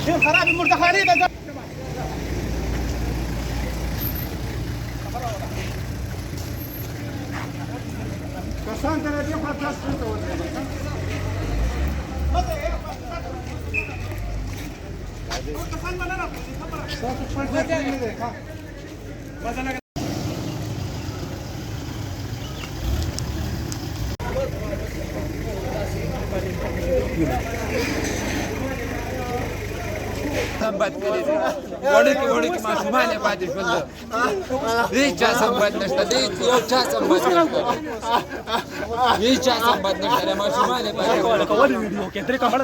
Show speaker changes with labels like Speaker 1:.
Speaker 1: شيل خراب المرتخاني ده كسان ترى دي حد تسكت ولا
Speaker 2: संबंध ओढी मासुमाने पाहिजे रीचा संबंध नसता योच्या संबंध नसता रीचा संबंध नसता मासुमाने पाहिजे